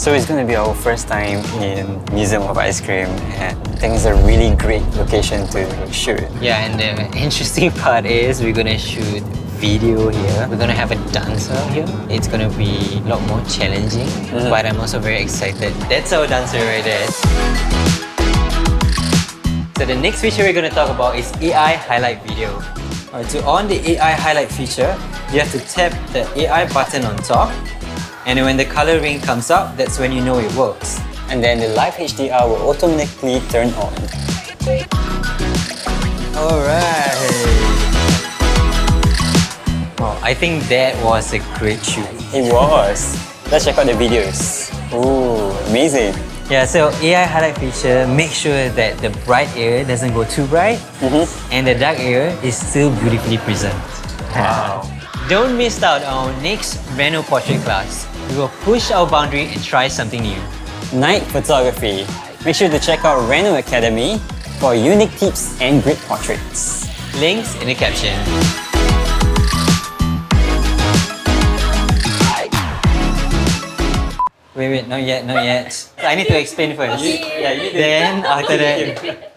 So it's going to be our first time in Museum of Ice Cream, and I think it's a really great location to shoot. Yeah, and the interesting part is we're gonna shoot video here. We're gonna have a dancer here. It's gonna be a lot more challenging, but I'm also very excited. That's our dancer right there. So the next feature we're gonna talk about is AI highlight video. Alright, to on the AI highlight feature, you have to tap the AI button on top, and when the color ring comes up, that's when you know it works. And then the live HDR will automatically turn on. Alright. Wow, I think that was a great shoot. It was. Let's check out the videos. Ooh, amazing. Yeah, so AI highlight feature, make sure that the bright area doesn't go too bright and the dark area is still beautifully present. Wow. Don't miss out on our next Reno portrait class. We will push our boundary and try something new. Night photography. Make sure to check out Reno Academy for unique tips and great portraits. Links in the caption. Wait, not yet. I need to explain first. Yeah, you need to- Then after that,